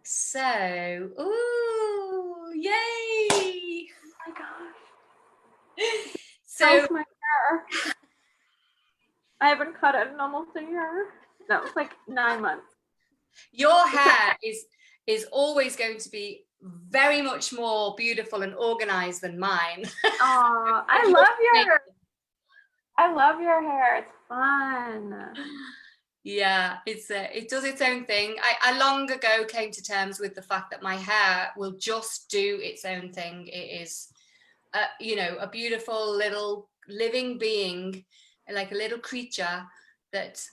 So, ooh, yay! Oh my gosh. So my hair. I haven't cut it in almost a year. No, it's like 9 months. Your hair is always going to be very much more beautiful and organized than mine. Oh, I love your hair. It's fun. Yeah, it does its own thing. I long ago came to terms with the fact that my hair will just do its own thing. It is, a beautiful little living being, like a little creature that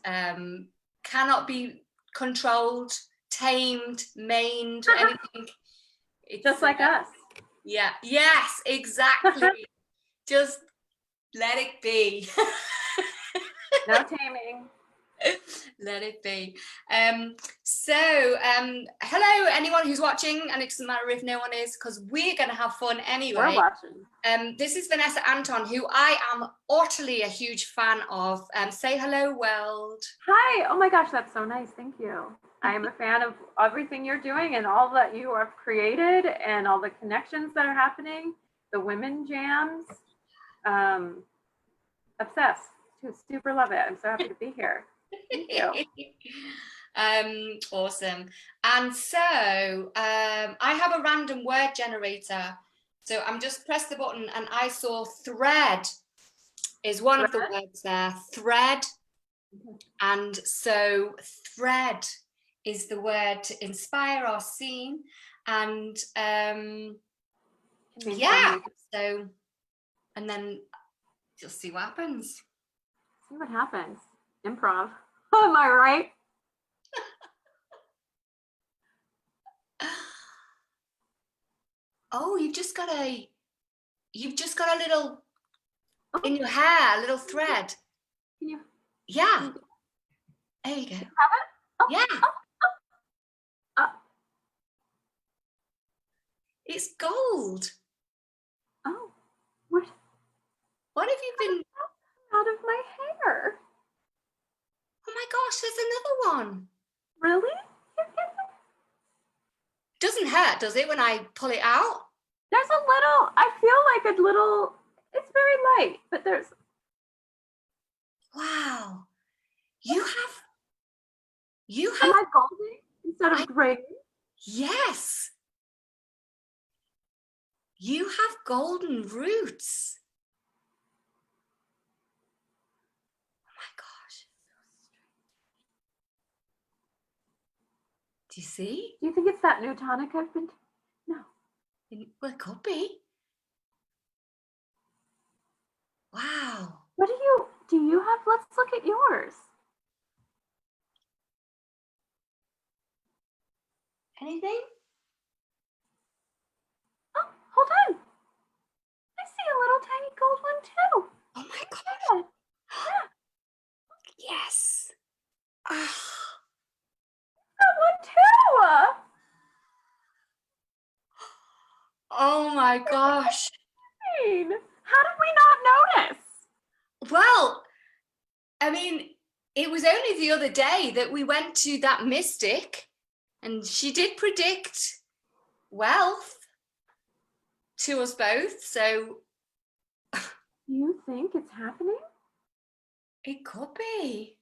cannot be controlled, tamed, maned, anything. It's just like us. Yeah. Yes, exactly. Just let it be. No taming. Let it be. Hello anyone who's watching, and it doesn't matter if no one is, because we're going to have fun anyway. We're watching. This is Vanessa Anton, who I am utterly a huge fan of. Say hello, world. Hi. Oh my gosh, that's so nice. Thank you. I am a fan of everything you're doing and all that you have created and all the connections that are happening, the women jams. Obsessed. Super love it. I'm so happy to be here. Thank you. Awesome. And so I have a random word generator. So I'm just press the button and I saw thread is one of the words there. Thread. And so thread is the word to inspire our scene. And yeah, so, and then just see what happens. See what happens. Improv. Am I right? Oh, you've just got a little in your hair, a little thread. Can you? Yeah. There you go. Have it? Oh, yeah. Oh. It's gold. Oh, what have you been out of my hair? Oh my gosh, there's another one. Really? Doesn't hurt, does it, when I pull it out? There's a little, I feel like a little, it's very light, but there's. Wow. You have. Am I golden instead of gray? Yes. You have golden roots. Oh my gosh. Do you see? Do you think it's that new tonic I've been? No. Well, it could be. Wow. What do you have? Let's look at yours. Anything? Oh, hold on. I see a little tiny gold one too. Oh my god. Yeah. Yes. That one too. Oh my gosh. How did we not notice? Well, I mean, it was only the other day that we went to that mystic and she did predict wealth to us both. So do you think it's happening? It could be.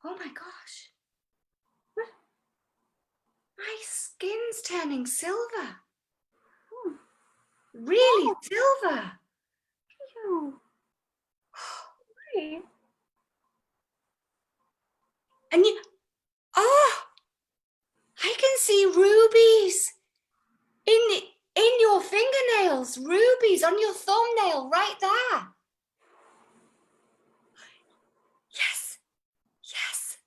Oh my gosh. What? My skin's turning silver. Really silver. Ew. And I can see rubies in your fingernails, rubies on your thumbnail right there. Yes. Yes.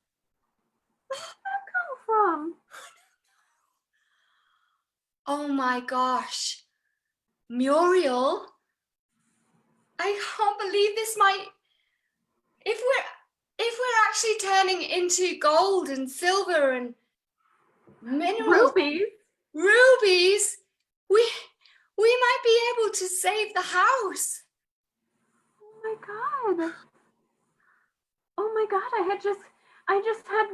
Where did that come from? Oh my gosh. Muriel, I can't believe this might, if we're actually turning into gold and silver and minerals, rubies, we might be able to save the house. Oh my god. my God, I just had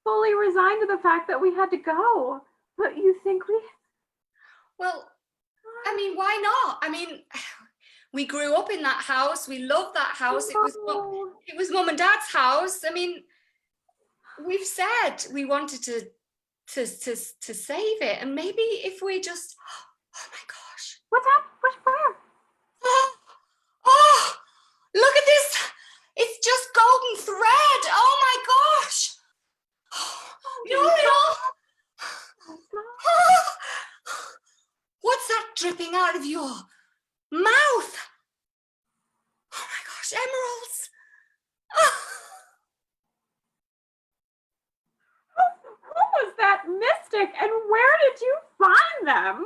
fully resigned to the fact that we had to go. But you think we... Well, I mean, why not? I mean, we grew up in that house. We loved that house. It was mum and dad's house. I mean, we've said we wanted to save it, and maybe if we just... Oh my gosh. What's up? Where? Oh, look at this. It's just golden thread. Oh my gosh. Muriel. What's that dripping out of your mouth? Oh my gosh, emeralds. Who was that mystic, and where did you find them?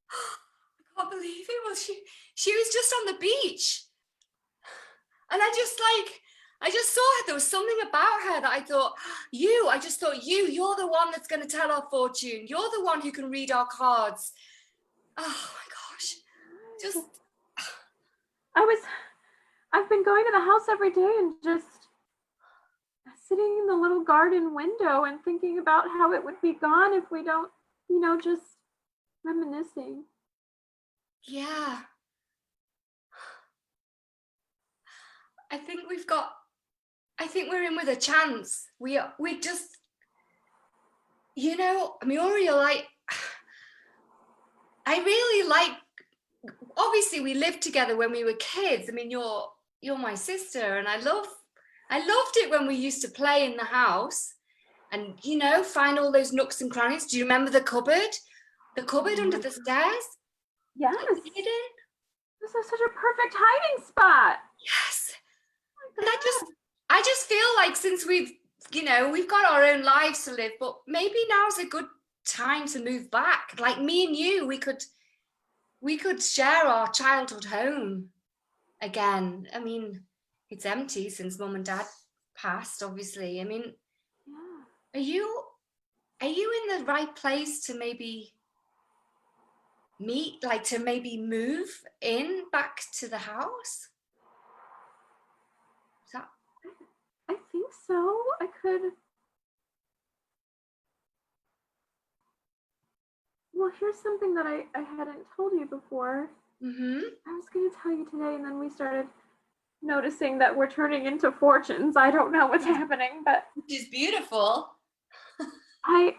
I can't believe it. Well, she was just on the beach, and I just saw her. There was something about her that I thought, you're the one that's going to tell our fortune. You're the one who can read our cards. Oh my gosh. I've been going to the house every day and just sitting in the little garden window and thinking about how it would be gone if we don't, just reminiscing. Yeah. I think we're in with a chance. We just, Muriel, I really like, obviously we lived together when we were kids. I mean, you're my sister, and I loved it when we used to play in the house and, find all those nooks and crannies. Do you remember the cupboard? The cupboard under the stairs? Yes. This is such a perfect hiding spot. Yes. And I just feel like since we've got our own lives to live, but maybe now's a good time to move back. Like me and you, we could share our childhood home again. I mean, it's empty since mum and dad passed, obviously. I mean, yeah. Are you in the right place to maybe meet, like to maybe move in back to the house? Is that... I think so. I could. Well, here's something that I hadn't told you before. Mm-hmm. I was going to tell you today, and then we started noticing that we're turning into fortunes. I don't know what's happening, but... Which is beautiful. I'm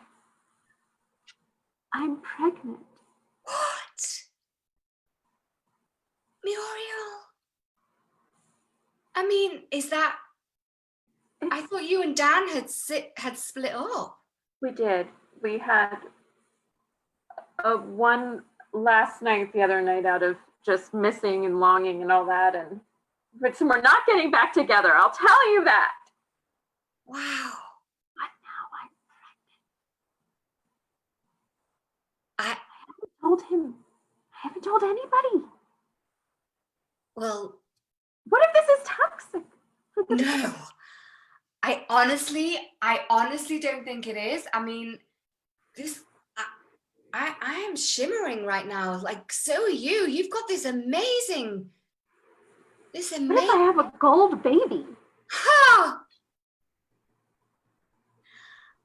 pregnant. What? Muriel? I mean, is that... I thought you and Dan had split up. We did. We had one last night, the other night, out of just missing and longing and all that, but we're not getting back together. I'll tell you that. Wow. But now I'm pregnant. I haven't told him. I haven't told anybody. Well, what if this is toxic? No. I honestly don't think it is. I mean, I am shimmering right now. Like, so are you. You've got this amazing. What if I have a gold baby? Ha!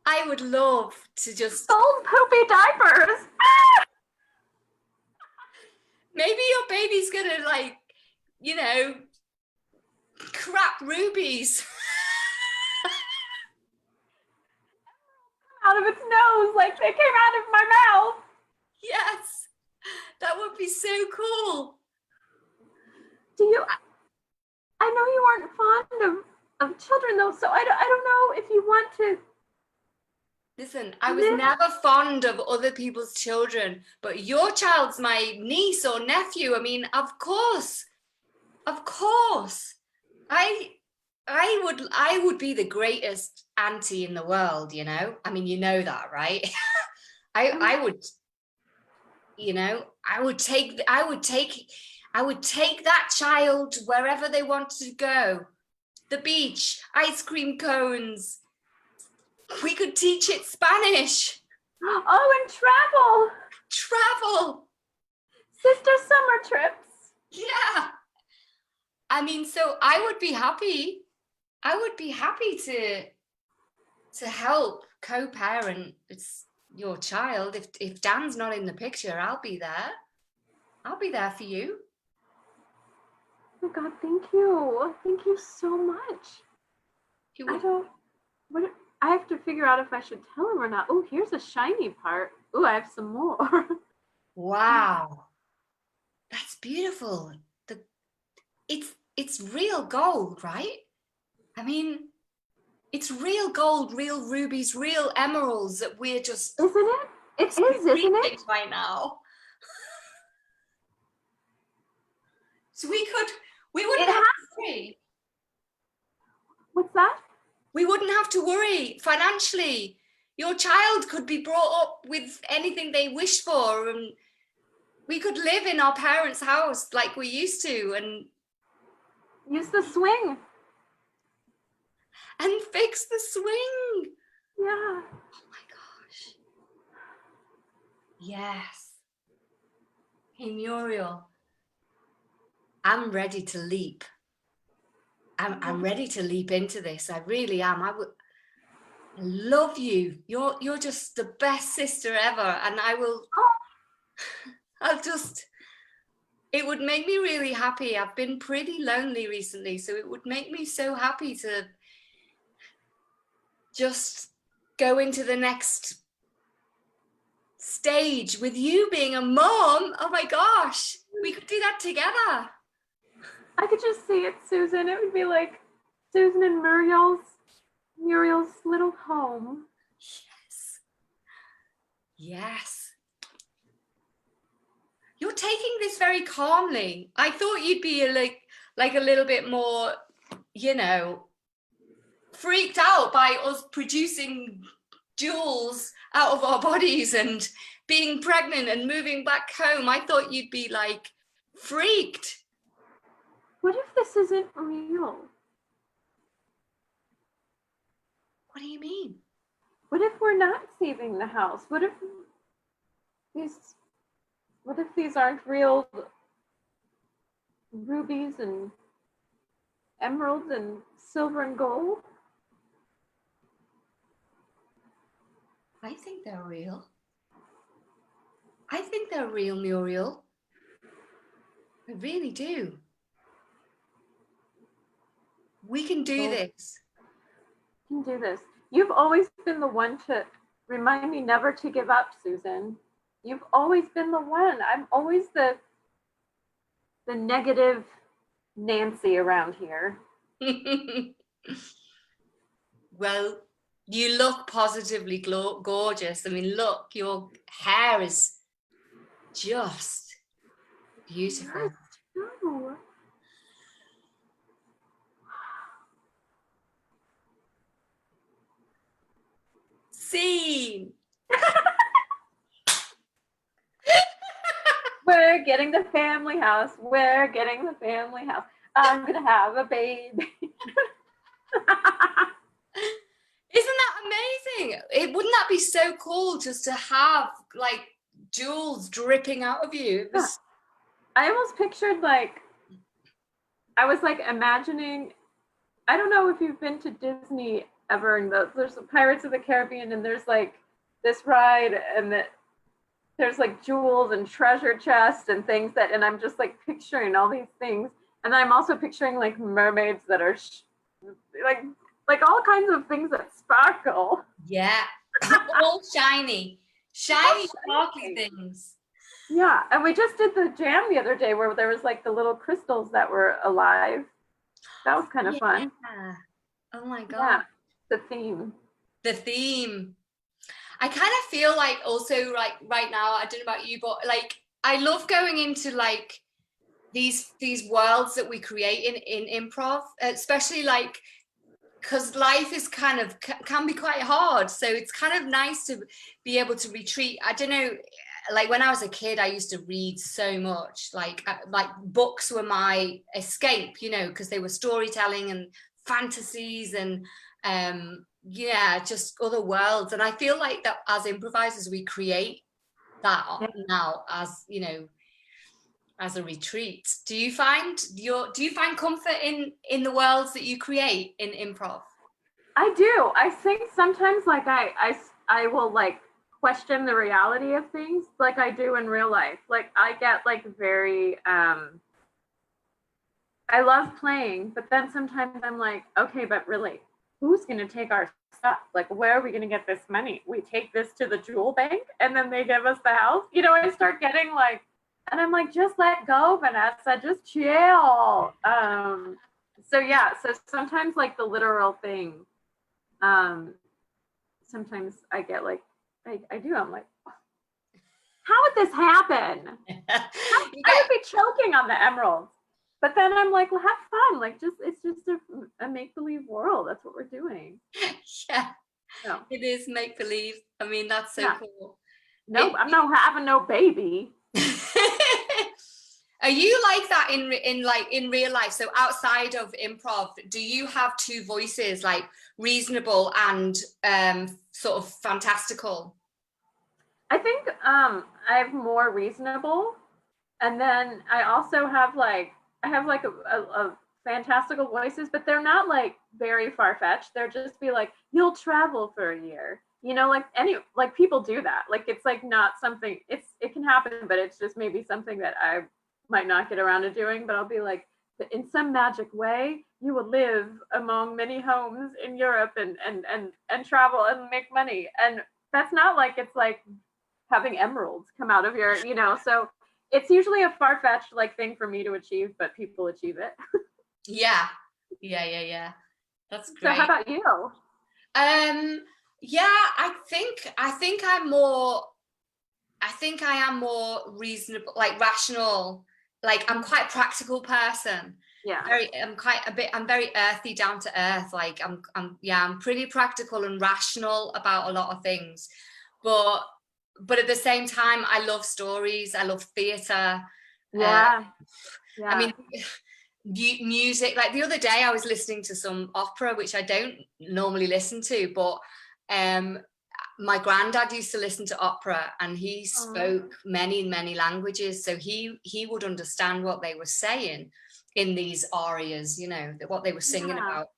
I would love to just... Gold poopy diapers! Maybe your baby's gonna, like, crap rubies. Out of its nose like they came out of my mouth. Yes, that would be so cool. I know you aren't fond of children though, so I don't know if you want to. Listen, I was never fond of other people's children, but your child's my niece or nephew. I mean, of course. I would be the greatest auntie in the world, I mean, you know that, right? I would take that child wherever they want to go. The beach, ice cream cones. We could teach it Spanish. Oh, and travel. Sister summer trips. Yeah. I mean, so I would be happy. I would be happy to help co-parent. It's your child. If Dan's not in the picture, I'll be there. I'll be there for you. Oh my God, thank you. Thank you so much. I have to figure out if I should tell him or not. Oh, here's a shiny part. Oh, I have some more. Wow. That's beautiful. It's real gold, right? I mean, it's real gold, real rubies, real emeralds that we're just Isn't it? It is, isn't it? Right now. So we wouldn't have to worry. What's that? We wouldn't have to worry financially. Your child could be brought up with anything they wish for, and we could live in our parents' house like we used to, and use the swing. And fix the swing. Yeah. Oh my gosh. Yes. Hey, Muriel, I'm ready to leap. I'm ready to leap into this. I really am. I love you. You're just the best sister ever. And it would make me really happy. I've been pretty lonely recently, so it would make me so happy to just go into the next stage with you being a mom. Oh my gosh, we could do that together. I could just see it, Susan. It would be like Susan and Muriel's little home. Yes. Yes. You're taking this very calmly. I thought you'd be like a little bit more, freaked out by us producing jewels out of our bodies and being pregnant and moving back home. I thought you'd be like freaked. What if this isn't real? What do you mean? What if we're not saving the house? What if these aren't real rubies and emeralds and silver and gold? I think they're real. I think they're real, Muriel. I really do. We can do this. We can do this. You've always been the one to remind me never to give up, Susan. You've always been the one. I'm always the negative Nancy around here. Well, you look positively gorgeous. I mean, look, your hair is just beautiful. No. Scene. We're getting the family house. We're getting the family house. I'm gonna have a baby. Isn't that amazing? Wouldn't that be so cool just to have like jewels dripping out of you? I almost pictured I was imagining, I don't know if you've been to Disney ever, and there's the Pirates of the Caribbean, and there's this ride, and there's jewels and treasure chests and things and I'm just picturing all these things, and I'm also picturing mermaids that are all kinds of things that sparkle. Yeah, all shiny, sparkly things. Yeah, and we just did the jam the other day where there was the little crystals that were alive. That was kind of fun. Oh my God. Yeah, the theme. I kind of feel also right now, I don't know about you, but I love going into these worlds that we create in improv, especially because life is can be quite hard. So it's kind of nice to be able to retreat. I don't know, when I was a kid, I used to read so much, books were my escape, because they were storytelling and fantasies and just other worlds. And I feel like that as improvisers, we create that now as as a retreat. Do you find comfort in the worlds that you create in improv? I do. I think sometimes like I will like question the reality of things like I do in real life. Like I get like very I love playing, but then sometimes I'm like, okay, but really, who's gonna take our stuff? Like, where are we gonna get this money? We take this to the jewel bank and then they give us the house. You know, I start getting like, and I'm like, just let go, Vanessa, just chill. So yeah, so sometimes like the literal thing, sometimes I get like, I do, I'm like, how would this happen? I would be choking on the emeralds. But then I'm like, well, have fun. Like, it's just a make-believe world. That's what we're doing. Yeah, So, it is make believe. I mean, that's so cool. No, I'm not having no baby. Are you like that in real life? So outside of improv, do you have two voices, like reasonable and sort of fantastical? I think I have more reasonable, and then I also have like a fantastical voices, but they're not like very far-fetched. They're just be like, you'll travel for a year. You know, like people do that. Like it's like not something, it can happen, but it's just maybe something that I might not get around to doing, but I'll be like, in some magic way, you will live among many homes in Europe and travel and make money. And that's not like it's like having emeralds come out of your, you know, so it's usually a far-fetched like thing for me to achieve, but people achieve it. Yeah. That's great. So how about you? Yeah, I think I am more reasonable, like rational. Like I'm quite a practical person. Yeah. I'm very earthy, down to earth. Like I'm pretty practical and rational about a lot of things. But at the same time, I love stories. I love theatre. Yeah. I mean, music. Like the other day, I was listening to some opera, which I don't normally listen to, but my granddad used to listen to opera, and he spoke many languages, so he would understand what they were saying in these arias, you know, what they were singing about.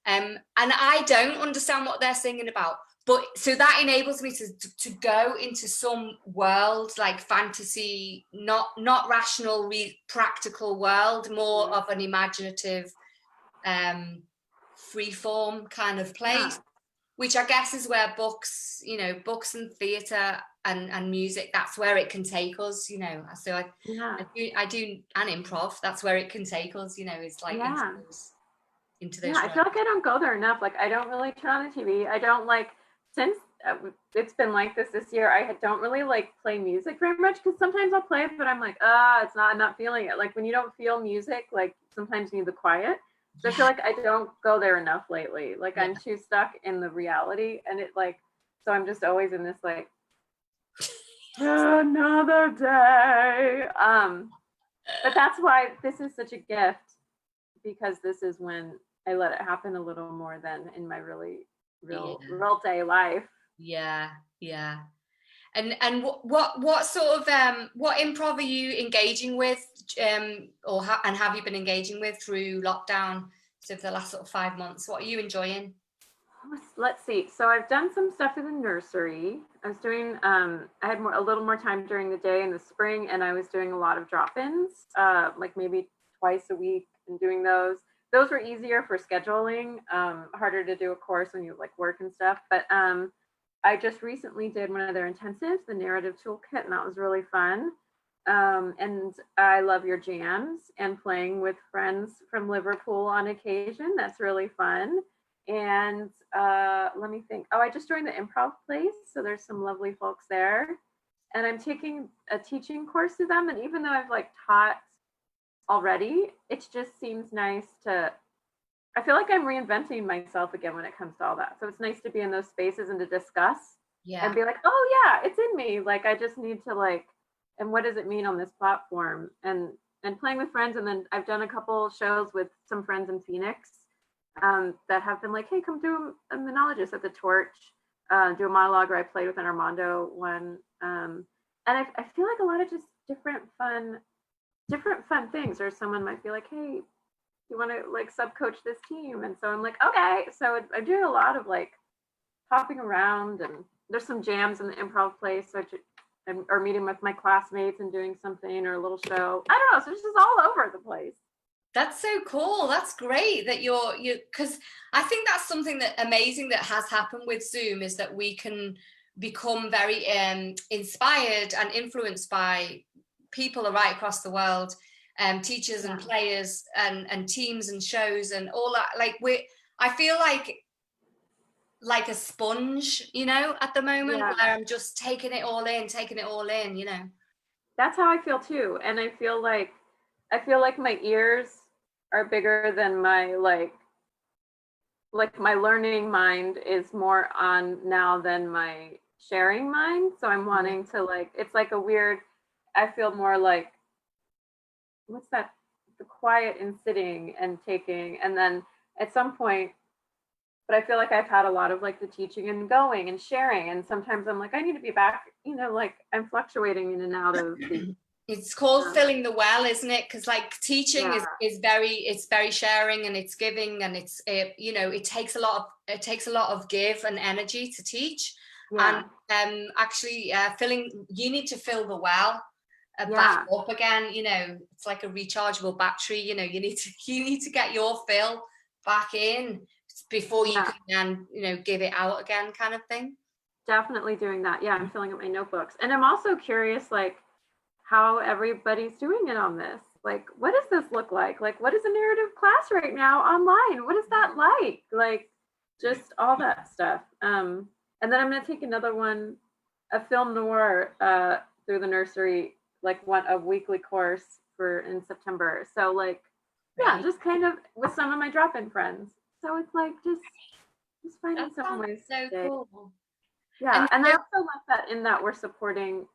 And I don't understand what they're singing about, but so that enables me to go into some world, like fantasy, not rational, practical world, more of an imaginative, freeform kind of place, which I guess is where books, you know, books and theatre and music, that's where it can take us, you know. So I do and improv, that's where it can take us, you know, it's like into those I feel like I don't go there enough. Like I don't really turn on the TV. I don't like, since it's been like this year, I don't really like play music very much, because sometimes I'll play it, but I'm like, I'm not feeling it. Like when you don't feel music, like sometimes you need the quiet. So I feel like I don't go there enough lately. Like I'm too stuck in the reality, and it like, so I'm just always in this like, another day. But that's why this is such a gift, because this is when I let it happen a little more than in my really real day life. Yeah. And what sort of what improv are you engaging with, and have you been engaging with through lockdown? So for the last sort of 5 months, what are you enjoying? Let's see. So I've done some stuff in the nursery. I was doing, I had a little more time during the day in the spring, and I was doing a lot of drop-ins, like maybe twice a week, and doing those. Those were easier for scheduling, harder to do, of course, when you like work and stuff. But I just recently did one of their intensives, the narrative toolkit, and that was really fun. And I love your jams and playing with friends from Liverpool on occasion. That's really fun. And let me think. I just joined the improv place, so there's some lovely folks there. And I'm taking a teaching course to them. And even though I've like taught already, it just seems nice to, I feel like I'm reinventing myself again when it comes to all that. So it's nice to be in those spaces and to discuss and be like, oh yeah, it's in me. Like I just need to like, and what does it mean on this platform? And playing with friends. And then I've done a couple shows with some friends in Phoenix that have been like, hey, come do a monologist at the Torch, do a monologue, or I played with an Armando one. And I feel like a lot of just different fun different fun things. Or someone might be like, hey, you want to like sub coach this team? And so I'm like, okay. So I'm doing a lot of like hopping around, and there's some jams in the improv place. So or meeting with my classmates and doing something or a little show. I don't know. So it's just all over the place. That's so cool. That's great that you because I think that's something that amazing that has happened with Zoom, is that we can become very inspired and influenced by people right across the world, teachers and players and teams and shows and all that. Like I feel like a sponge, you know, at the moment, where I'm just taking it all in, you know. That's how I feel too. And I feel like my ears are bigger than my like my learning mind is more on now than my sharing mind. So I'm wanting to like, it's like a weird, I feel more like, what's that, the quiet and sitting and taking, and then at some point, but I feel like I've had a lot of like the teaching and going and sharing, and sometimes I'm like, I need to be back, you know, like I'm fluctuating in and out of the it's called filling the well, isn't it? Because like teaching is very sharing, and it's giving, and it's you know, it takes a lot of give and energy to teach. And actually you need to fill the well back up again, you know. It's like a rechargeable battery, you know. You need to get your fill back in before you can, you know, give it out again, kind of thing. Definitely doing that. I'm filling up my notebooks, and I'm also curious like how everybody's doing it on this. Like, what does this look like? Like, what is a narrative class right now online? What is that like? Like, just all that stuff. And then I'm going to take another one, a film noir through the nursery, like a weekly course in September. So like, just kind of with some of my drop-in friends. So it's like just finding some ways. So cool. Yeah, and I also love that in that we're supporting,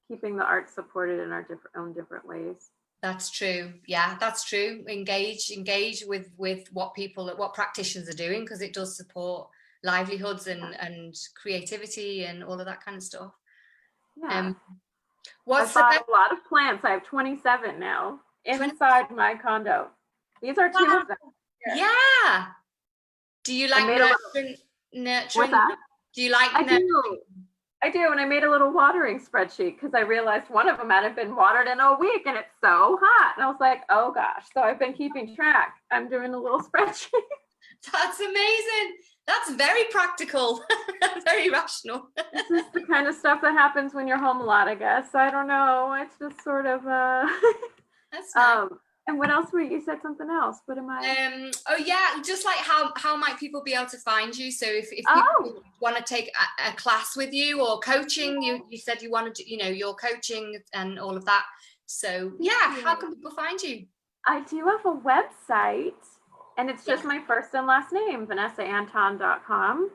keeping the art supported in our different ways. That's true. Yeah, that's true. Engage with what practitioners are doing, because it does support livelihoods and creativity and all of that kind of stuff. I've bought a lot of plants. I have 27 now inside my condo. These are 2 of them. Yeah. Do you like nurturing? Do you like nurturing? I do, and I made a little watering spreadsheet because I realized one of them hadn't been watered in a week, and it's so hot. And I was like, oh gosh. So I've been keeping track. I'm doing a little spreadsheet. That's amazing. That's very practical, very rational. This is the kind of stuff that happens when you're home a lot, I guess. I don't know. It's just sort of That's nice. And what else were you said something else? What am I? Oh yeah, just like how might people be able to find you? So if people want to take a class with you or coaching, you said you wanted to, you know, your coaching and all of that. So how can people find you? I do have a website, and it's just my first and last name, vanessaanton.com,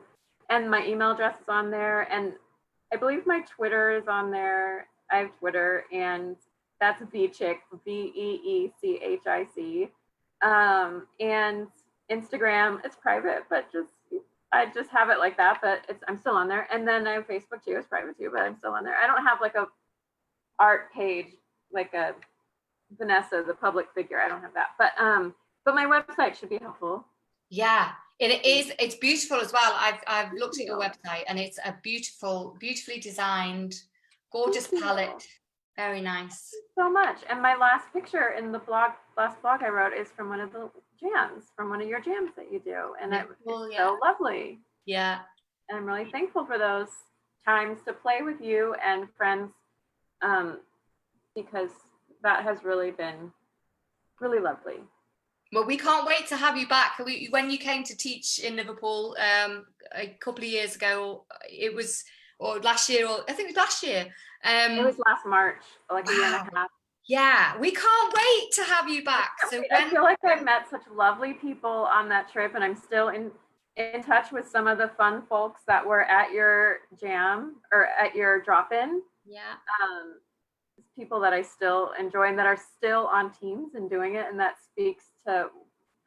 and my email address is on there, and I believe my Twitter is on there. I have Twitter, and that's Veechick, Veechic. And Instagram, it's private, but I just have it like that, but I'm still on there. And then I have Facebook too, it's private too, but I'm still on there. I don't have like a art page, like a Vanessa, the public figure. I don't have that, but my website should be helpful. Yeah, it is. It's beautiful as well. I've looked at your website, and it's a beautifully designed, gorgeous palette. Very nice. So much. And my last picture in the last blog I wrote is from one of the jams, from one of your jams that you do. And it's so lovely. Yeah. And I'm really thankful for those times to play with you and friends, because that has really been really lovely. Well, we can't wait to have you back. When you came to teach in Liverpool a couple of years ago, last year, I think it was last year. It was last March, like a year and a half. Yeah, we can't wait to have you back. I feel like I've met such lovely people on that trip, and I'm still in touch with some of the fun folks that were at your jam or at your drop-in. Yeah. People that I still enjoy and that are still on teams and doing it, and that speaks to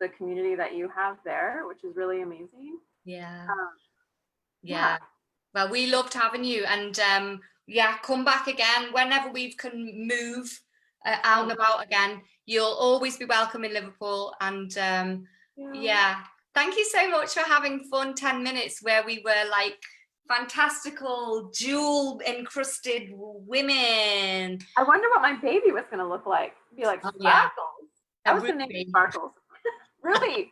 the community that you have there, which is really amazing. Yeah. Well, we loved having you, and come back again whenever we can move out and about again. You'll always be welcome in Liverpool. And yeah, thank you so much for having fun 10 minutes where we were like fantastical, jewel encrusted women. I wonder what my baby was going to look like. Be like Sparkles. Yeah. I was going to name it Sparkles. Ruby.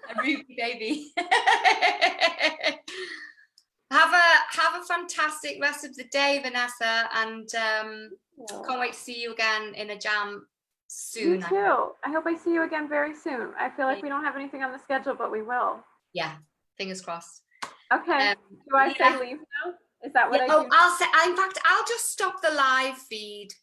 A Ruby baby. Have a fantastic rest of the day, Vanessa, and can't wait to see you again in a jam soon. You too. I hope I see you again very soon. I feel like we don't have anything on the schedule, but we will. Yeah, fingers crossed. Okay. Do I say leave now? Is that what I do? In fact, I'll just stop the live feed.